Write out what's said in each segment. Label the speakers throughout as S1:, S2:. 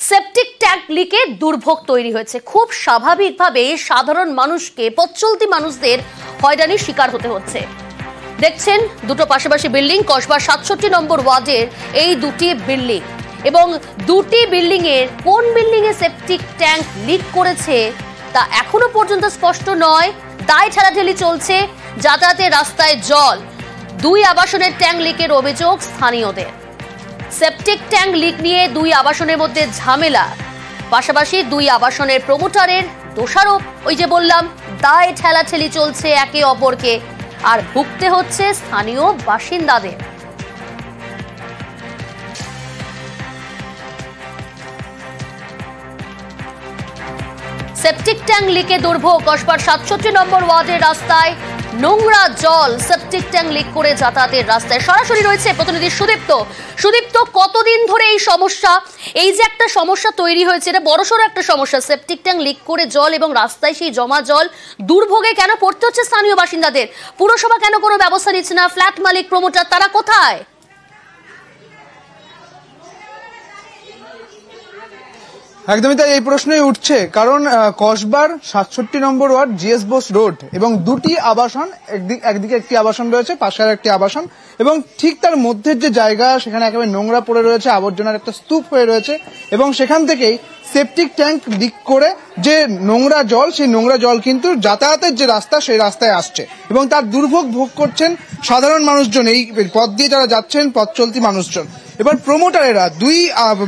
S1: Septic tank লিকে দুর্ভোগ তৈরি হয়েছে। খুব স্বাভাবিকভাবে সাধারণ মানুষকে, পথ চলতি মানুষদের হয়রানির শিকার হতে হচ্ছে। দেখছেন দুটো পাশাপাশি বিল্ডিং, কসবা ৬৭ নম্বর ওয়ার্ডের এই দুটি বিল্ডিং, এবং দুটি বিল্ডিং এর কোন বিল্ডিং এ সেপটিক ট্যাঙ্ক লিক করেছে তা এখনো পর্যন্ত স্পষ্ট নয়। দায় ঠেলাঠেলি চলছে, যাতায়াতের রাস্তায় জল। দুই আবাসনের ট্যাঙ্ক লিকের অভিযোগ স্থানীয়দের। সেপটিক ট্যাঙ্ক লিক নিয়ে দুই আবাসনের মধ্যে ঝামেলা, পাশাপাশি দুই আবাসনের প্রমোটারের দোষারোপ। ওই যে বললাম, দায় ঠেলাঠেলি চলছে একে অপরকে, আর ভুগতে হচ্ছে স্থানীয় বাসিন্দাদের। সেপটিক ট্যাঙ্ক লিকে দুর্ভোগ। কসবার ৬৭ নম্বর ওয়ার্ডের রাস্তায় নোংরা জল, সেপটিক ট্যাঙ্ক লিক করে যাতায়াতের রাস্তায়। সরাসরি রয়েছে প্রতিনিধি সুদীপ্ত। সুদীপ্ত, কতদিন ধরে এই সমস্যা, এই যে একটা সমস্যা তৈরি হয়েছে, এটা বড়সড় একটা সমস্যা, সেপটিক ট্যাঙ্ক লিক করে জল এবং রাস্তায় সেই জমা জল, দুর্ভোগে কেন পড়তে হচ্ছে স্থানীয় বাসিন্দাদের? পুরসভা কেন কোনো ব্যবস্থা নিচ্ছে না? ফ্ল্যাট মালিক, প্রমোটার, তারা কোথায়?
S2: একদমই তাই, এই প্রশ্নই উঠছে, কারণ কসবার ৬৭ নম্বর ওয়ার্ড জিএস বোস রোড এবং দুটি আবাসন, একদিকে একটি আবাসন রয়েছে, পাশে আর একটি আবাসন, এবং ঠিক তার মধ্যের যে জায়গা সেখানে একেবারে নোংরা পড়ে রয়েছে, আবর্জনার একটা স্তূপ হয়ে রয়েছে, এবং সেখান থেকেই সেপটিক ট্যাঙ্ক লিক করে যে নোংরা জল, সেই নোংরা জল কিন্তু যাতায়াতের যে রাস্তা সেই রাস্তায় আসছে, এবং তার দুর্ভোগ ভোগ করছেন সাধারণ মানুষজন, এই পথ দিয়ে যারা যাচ্ছেন, পথ চলতি মানুষজন। এবার প্রমোটারেরা, দুই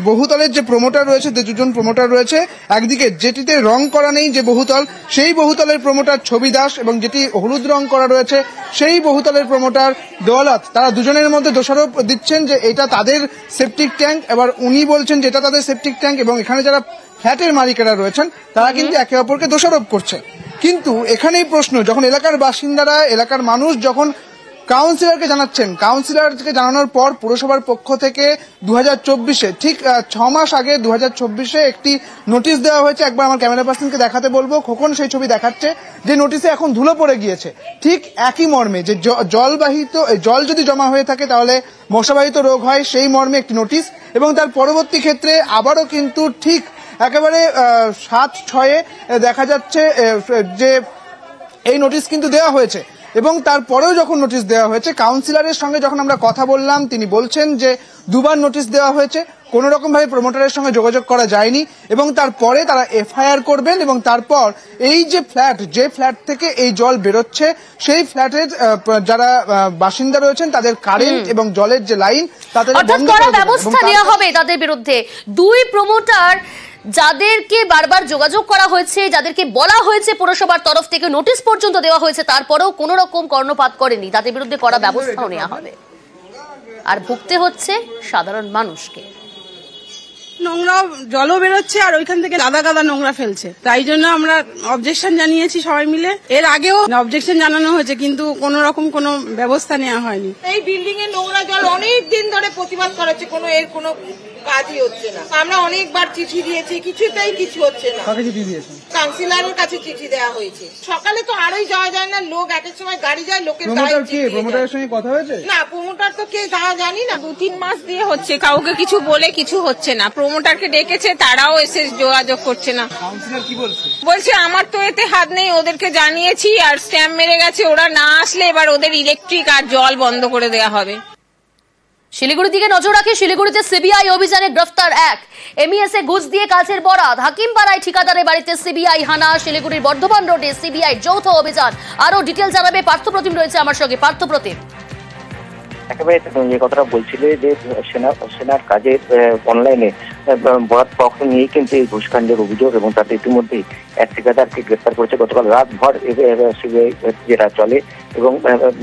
S2: বহুতলের যে প্রমোটার রয়েছে, যে দুজন প্রমোটার রয়েছে, একদিকে যেটিতে রং করা নেই যে বহুতল, সেই বহুতলের প্রমোটার ছবি দাস, এবং যেটি হলুদ রং করা রয়েছে সেই বহুতলের প্রমোটার দৌলত, তারা দুজনের মধ্যে দোষারোপ দিচ্ছেন যে এটা তাদের সেপটিক ট্যাঙ্ক। এবার উনি বলছেন যে এটা তাদের সেপটিক ট্যাঙ্ক, এবং এখানে যারা ফ্ল্যাটের মালিকেরা রয়েছেন তারা কিন্তু একে অপরকে দোষারোপ করছে। কিন্তু এখানেই প্রশ্ন, যখন এলাকার বাসিন্দারা, এলাকার মানুষ যখন কাউন্সিলরকে জানাচ্ছেন, কাউন্সিলরকে জানানোর পর পুরসভার পক্ষ থেকে ২০২৪-এ, ঠিক ৬ মাস আগে ২০২৪-এ একটি নোটিশ দেওয়া হয়েছে। একবার আমার ক্যামেরা পার্সনকে দেখাতে বলবো, খোকন সেই ছবি দেখাচ্ছে, যে নোটিশে এখন ধুলো পড়ে গিয়েছে। ঠিক একই মর্মে, যে জল যদি জমা হয়ে থাকে তাহলে মশাবাহিত রোগ হয়, সেই মর্মে একটি নোটিশ, এবং তার পরবর্তী ক্ষেত্রে আবারও কিন্তু ঠিক একেবারে ৭/৬-এ দেখা যাচ্ছে যে এই নোটিশ কিন্তু দেওয়া হয়েছে। এবং তারপরেও যখন নোটিশ দেওয়া হয়েছে, কাউন্সিলরের সঙ্গে যখন আমরা কথা বললাম, তিনি বলছেন যে দুবার নোটিশ দেওয়া হয়েছে, কোন রকম ভাবে প্রমোটারের সঙ্গে যোগাযোগ করা যায়নি, এবং তারপরে তারা এফআইআর করবেন, এবং তারপর এই যে ফ্ল্যাট থেকে এই জল বেরোচ্ছে, সেই ফ্ল্যাটের যারা বাসিন্দা রয়েছেন তাদের কারেন্ট এবং জলের যে লাইন, তাদের
S1: ব্যবস্থা নেওয়া হবে তাদের বিরুদ্ধে। দুই প্রমোটার যাদেরকে বারবার যোগাযোগ করা হয়েছে, যাদেরকে বলা হয়েছে পুরসভার তরফ থেকে, নোটিশ পর্যন্ত দেওয়া হয়েছে, তারপরেও কোনো রকম কর্ণপাত করেনি, তাদের বিরুদ্ধে কড়া ব্যবস্থাও নেওয়া হবে। আর ভুগতে হচ্ছে সাধারণ মানুষকে।
S3: নোংরা জলও বেরোচ্ছে, আর ওইখান থেকে গাদা গাদা নোংরা ফেলছে, তাই জন্য আমরা অবজেকশন জানিয়েছি সবাই মিলে। এর আগেও অবজেকশন জানানো হয়েছে, কিন্তু কোন রকম কোনো ব্যবস্থা নেওয়া হয়নি।
S4: এই বিল্ডিং এর নোংরা জল অনেক দিন ধরে প্রতিবাদ করা হচ্ছে, কোনো কাজই হচ্ছে না। আমরা অনেকবার চিঠি দিয়েছি, কিছুতেই কিছু হচ্ছে না। কাউন্সিলরের কাছে চিঠি দেওয়া হয়েছে। সকালে তো আরোই যাওয়া যায় না, লোক এক এক সময় গাড়ি যায়, লোকের
S2: প্রমোটারের সঙ্গে কথা হয়েছে
S4: না, প্রমোটার তো কে তা জানি না।
S5: ২-৩ মাস দিয়ে হচ্ছে, কাউকে কিছু বলে কিছু হচ্ছে না। প্রমোটারকে ডেকেছে, তারাও এসে যোগাযোগ করছে না।
S2: কাউন্সিলর কি
S5: বলছে আমার তো এতে হাত নেই, ওদেরকে জানিয়েছি, আর স্ট্যাম্প মেরে গেছে, ওরা না আসলে এবার ওদের ইলেকট্রিক আর জল বন্ধ করে দেওয়া হবে।
S1: শিলিগুড়ির দিকে নজর রাখি। শিলিগুড়িতে সিবিআই অভিযানে গ্রেফতার এক এমইএস এ ঘুষ দিয়ে কাজের বরাত। হাকিমপাড়ায় ঠিকাদারের বাড়িতে সিবিআই হানা। শিলিগুড়ির বর্ধমান রোডে সিবিআই যৌথ অভিযান। আরো ডিটেল জানাবে পার্থপ্রতিম, রয়েছে আমার সঙ্গে। পার্থপ্রতিম,
S6: একেবারে যে কথাটা বলছিলে যে সেনার কাজে অনলাইনে বরাত পক্ষ নিয়ে কিন্তু এই ঘুষকাণ্ডের অভিযোগ, এবং তাতে ইতিমধ্যেই এক ঠিকাদারকে গ্রেফতার করেছে। গতকাল রাতভর সিবিআই যেটা চলে, এবং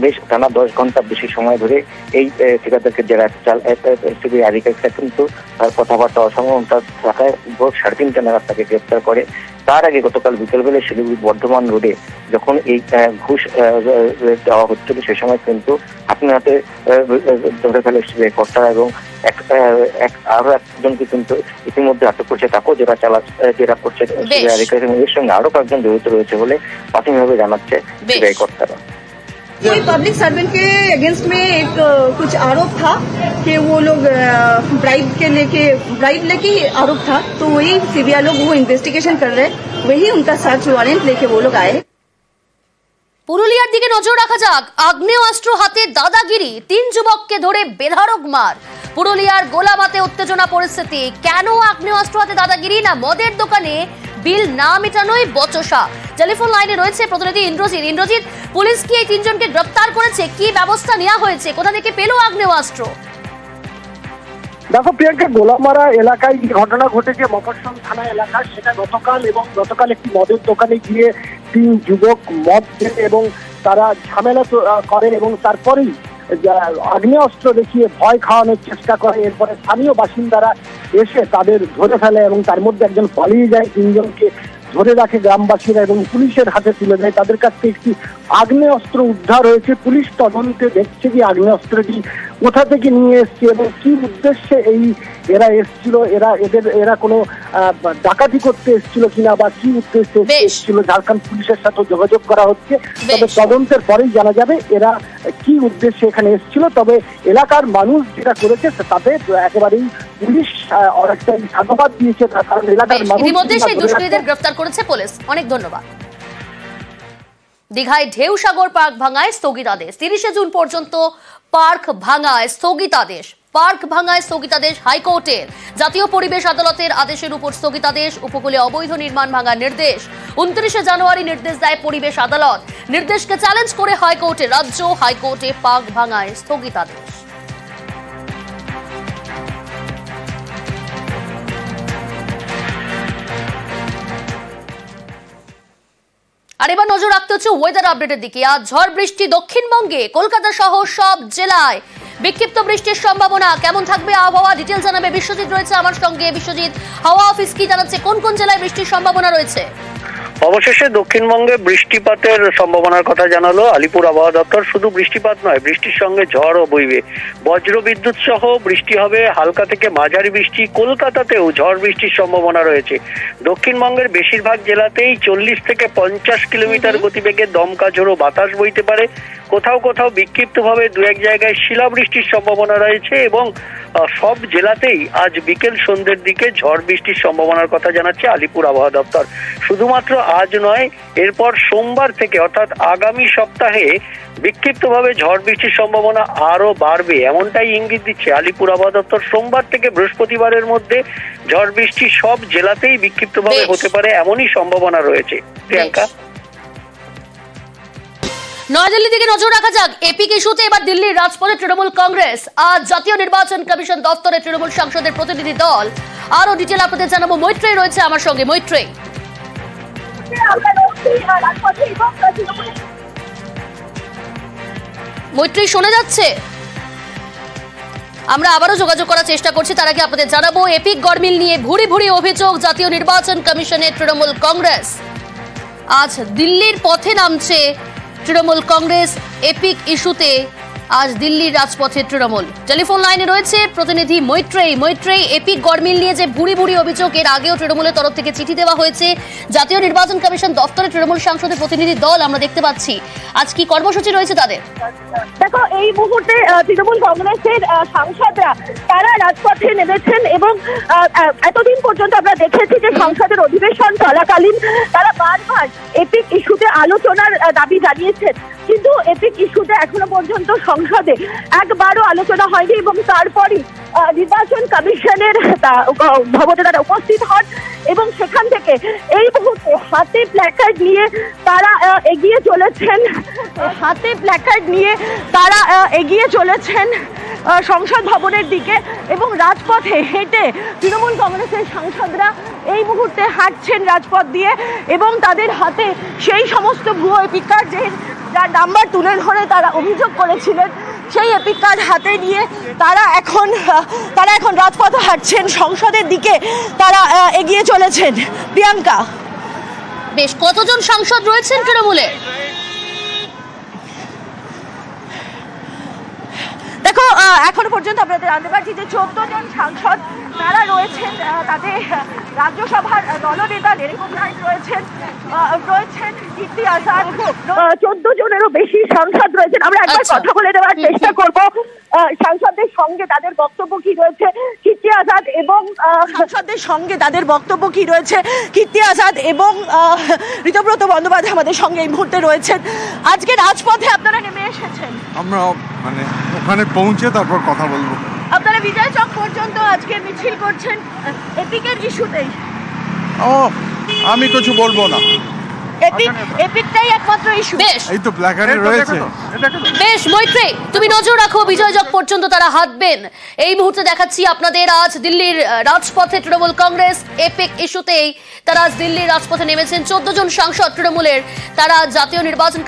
S6: বেশ টানা 10 ঘন্টা বেশি সময় ধরে এই ঠিকাদারকে যারা সিবিআই আধিকারিকরা কিন্তু তার কথাবার্তা অসংলগ্ন থাকায় ভোর 3:30 নাগাদ তাকে গ্রেফতার করে। তার আগে গতকাল বিকেলবেলা শিলিগুড়ি বর্ধমান রোডে যখন এই ঘুষ দেওয়া হচ্ছিল, সে সময় কিন্তু হাতে হাতে ধরে ফেলে কর্তারা, এবং আরো একজনকে কিন্তু ইতিমধ্যে আটক করছে। তাকেও জেরা করছে এর সঙ্গে আরো কয়েকজন জড়িত রয়েছে বলে প্রাথমিকভাবে জানাচ্ছে সিবিআই কর্তারা।
S7: कोई पब्लिक सर्वेंट के अगेंस्ट में एक कुछ आरोप था कि वो लोग ब्राइब लेके आरोप था, तो वही सीबीआई लोग वो इन्वेस्टिगेशन कर रहे, वही उनका सर्च वारंट लेके वो लोग आए।
S1: পুরুলিয়ার দিকে নজর রাখা যাক। আগ্নেয়াস্ত্র হাতে দাদাগিরি, 3 যুবককে ধরে বেধড়ক মার। পুরুলিয়ার গোলামাতে উত্তেজনা পরিস্থিতি। কেন আগ্নেয়াস্ত্র হাতে দাদাগিরি? না মদের দোকানে বিল না মেটানোই বচসা। টেলিফোন লাইনে রয়েছে প্রতিনিধি ইন্দ্রজিৎ। ইন্দ্রজিৎ, পুলিশ কি এই 3 জনকে গ্রেফতার করেছে? কি ব্যবস্থা নেওয়া হয়েছে? কোথা থেকে পেল আগ্নেয়াস্ত্র?
S8: দেখো প্রিয়াঙ্কা, গোলামারা এলাকায় যে ঘটনা ঘটেছে মফস্বল থানা এলাকা, সেটা গতকাল একটি মদের দোকানে গিয়ে 3 যুবক মদ খেয়ে এবং তারা ঝামেলা করে এবং তারপরেই আগ্নেয়াস্ত্র দেখিয়ে ভয় খাওয়ানোর চেষ্টা করে। এরপরে স্থানীয় বাসিন্দারা এসে তাদের ধরে ফেলে এবং তার মধ্যে একজন পালিয়ে যায়। 3 জনকে ধরে রাখে গ্রামবাসীরা এবং পুলিশের হাতে তুলে দেয়। তাদের কাছ থেকে একটি আগ্নেয়াস্ত্র উদ্ধার হয়েছে। পুলিশ তদন্তে দেখছে যে আগ্নেয়াস্ত্রটি কোথা থেকে নিয়ে এসছে এবং কি উদ্দেশ্যে এরা এসছিল, এরা কোনো ডাকাতি করতে এসছিল কিনা বা কি উদ্দেশ্যে এসছিল, ঝাড়খণ্ড পুলিশের সাথে যোগাযোগ করা হচ্ছে। তবে তদন্তের পরেই জানা যাবে এরা কি উদ্দেশ্যে এখানে এসছিল। তবে এলাকার মানুষ যেটা করেছে তাতে একেবারেই পুলিশ অনেকটাই সাধুবাদ দিয়েছে, কারণ এলাকার মানুষ
S1: ইতিমধ্যে সেই দুষ্কৃতীদের গ্রেফতার করেছে পুলিশ। অনেক ধন্যবাদ। দীঘায় ঢেউ সাগর পার্ক ভাঙায় স্থগিতাদেশ। 30 জুন পর্যন্ত পার্ক ভাঙায় স্থগিতাদেশ। হাইকোর্টের। জাতীয় পরিবেশ আদালতের আদেশের উপর স্থগিতাদেশ। উপকূলে অবৈধ নির্মাণ ভাঙার নির্দেশ। 29 জানুয়ারি নির্দেশ দেয় পরিবেশ আদালত। নির্দেশকে চ্যালেঞ্জ করে হাইকোর্টে রাজ্য। হাইকোর্টে পার্ক ভাঙায় স্থগিতাদেশ। আর এবার নজর রাখতে হচ্ছে ওয়েদার আপডেটের দিকে। আজ ঝড় বৃষ্টি দক্ষিণবঙ্গে, কলকাতা সহ সব জেলায় বিক্ষিপ্ত বৃষ্টির সম্ভাবনা। কেমন থাকবে আবহাওয়া, ডিটেইলস জানাবে বিশ্বজিৎ রয়েছে আমার সঙ্গে। বিশ্বজিৎ, হাওয়া অফিস কি জানাচ্ছে, কোন কোন জেলায় বৃষ্টির সম্ভাবনা রয়েছে?
S9: অবশেষে দক্ষিণবঙ্গে বৃষ্টিপাতের সম্ভাবনার কথা জানালো আলিপুর আবহাওয়া দপ্তর। শুধু বৃষ্টিপাত নয়, বৃষ্টির সঙ্গে ঝড়ও বইবে। বজ্র বিদ্যুৎ সহ বৃষ্টি হবে, হালকা থেকে মাঝারি বৃষ্টি। কলকাতাতেও ঝড় বৃষ্টির সম্ভাবনা রয়েছে। দক্ষিণবঙ্গের বেশিরভাগ জেলাতেই 40 থেকে 50 কিলোমিটার গতিবেগে দমকা ঝোড়ো বাতাস বইতে পারে। কোথাও কোথাও বিক্ষিপ্তভাবে 2-1 জায়গায় শিলাবৃষ্টির সম্ভাবনা রয়েছে এবং সব জেলাতেই আজ বিকেল সন্ধ্যের দিকে ঝড় বৃষ্টির সম্ভাবনার কথা জানাচ্ছে আলিপুর আবহাওয়া দপ্তর। শুধুমাত্র আজ নয়, এরপর সোমবার থেকে অর্থাৎ আগামী সপ্তাহে বিক্ষিপ্তভাবে ঝড় বৃষ্টির সম্ভাবনা আরো বাড়বে, এমনটাই ইঙ্গিত দিচ্ছে আলিপুর আবহাওয়া দপ্তর। সোমবার থেকে বৃহস্পতিবারের মধ্যে ঝড় বৃষ্টি সব জেলাতেই বিক্ষিপ্তভাবে হতে পারে, এমনই সম্ভাবনা রয়েছে। প্রিয়াঙ্কা,
S1: নয়াদিল্লি থেকে নজর রাখা যাক। এপিক ইস্যুতে এবার দিল্লির রাজপথে তৃণমূল কংগ্রেস। আজ জাতীয় নির্বাচন কমিশন দপ্তরে তৃণমূল সাংসদের প্রতিনিধি দল। আরো ডিটেল আপনাদের জানাবো। মৈত্রেয়ী রয়েছে আমার সঙ্গে। মৈত্রেয়ী, শোনা যাচ্ছে? আমরা আবারও যোগাযোগ করার চেষ্টা করছি, তার আগে আপনাদের জানাবো এপিক গড়মিল নিয়ে ভুরি ভুরি অভিযোগ জাতীয় নির্বাচন কমিশনের। তৃণমূল কংগ্রেস আজ দিল্লির পথে নামছে। তৃণমূল কংগ্রেস এপিক ইস্যুতে আজ দিল্লির রাজপথে তৃণমূল। টেলিফোন লাইনে রয়েছে প্রতিনিধি মৈত্রেয়ী। এপিক গড়মিল নিয়ে যে ভুরি ভুরি অভিযোগ, এর আগেও তৃণমূলের তরফ থেকে চিঠি দেওয়া হয়েছে জাতীয় নির্বাচন কমিশন দপ্তরে। তৃণমূল সাংসদের প্রতিনিধি দল আমরা দেখতে পাচ্ছি। আজ কি কর্মসূচি রয়েছে তাদের?
S10: দেখো, এই মুহূর্তে তৃণমূল কংগ্রেসের সাংসদরা তারা রাজপথে নেমেছেন এবং এতদিন পর্যন্ত আমরা দেখেছি যে সংসদের অধিবেশন চলাকালীন তারা বারবার এপিক ইস্যুতে আলোচনার দাবি জানিয়েছেন, কিন্তু এপিক ইস্যুতে এখনো পর্যন্ত সংসদে একবারও আলোচনা হয়নি এবং তারপরই নির্বাচন কমিশনের ভবনে তারা উপস্থিত হন এবং সেখান থেকে এই মুহূর্তে হাতে প্ল্যাকার্ড নিয়ে তারা এগিয়ে চলেছেন সংসদ ভবনের দিকে এবং রাজপথে হেঁটে তৃণমূল কংগ্রেসের সাংসদরা এই মুহূর্তে হাঁটছেন রাজপথ দিয়ে এবং তাদের হাতে সেই সমস্ত ভুয়ো এপিক কার্ড যার নাম্বার তুলে ধরে তারা অভিযোগ করেছিলেন, সেই এপিক কার্ড হাতে নিয়ে তারা এখন রাজপথে হাঁটছেন, সংসদের দিকে তারা এগিয়ে চলেছেন। প্রিয়াঙ্কা,
S1: বেশ কতজন সাংসদ রয়েছেন তৃণমূলে?
S10: দেখো, এখনো পর্যন্ত আমরা জানতে পারছি যে 14 জন সাংসদ তারা রয়েছেন, তাদের রাজ্যসভার দলনেতা নেরিকুম নাইক রয়েছেন, কীর্তি আজাদ, 14 জনেরও বেশি সাংসদ রয়েছেন। আমরা একবার কথা বলে নেওয়ার চেষ্টা করব সাংসদদের সঙ্গে তাদের বক্তব্য কি রয়েছে। কীর্তি আজাদ এবং সাংসদদের সঙ্গে তাদের বক্তব্য কি রয়েছে। কীর্তি আজাদ এবং ঋতব্রত বন্দ্যোপাধ্যায় আমাদের সঙ্গে এই মুহূর্তে রয়েছেন। আজকে রাজপথে আপনারা নেমে এসেছেন,
S11: আমরা মানে ওখানে পৌঁছে তারপর কথা বলবো।
S10: আপনারা বিজয় চক পর্যন্ত আজকে মিছিল করছেন এপিকের ইস্যুতেই।
S11: আমি কিছু বলবো না,
S10: এপিকটাই একমাত্র ইস্যু।
S1: বেশ,
S11: এই তো প্ল্যাকার্ডে রয়েছে।
S1: বেশ মৈত্রী, তুমি নজর রাখো, বিজয় চক পর্যন্ত তারা হাঁটবেন। এই মুহূর্তে দেখাচ্ছি আপনাদের আজ দিল্লির রাজপথে তৃণমূল কংগ্রেস এপিক ইস্যুতেই তারা আজ দিল্লির রাজপথে নেমেছেন। 14 জন সাংসদ তৃণমূলের, তারা জাতীয় নির্বাচন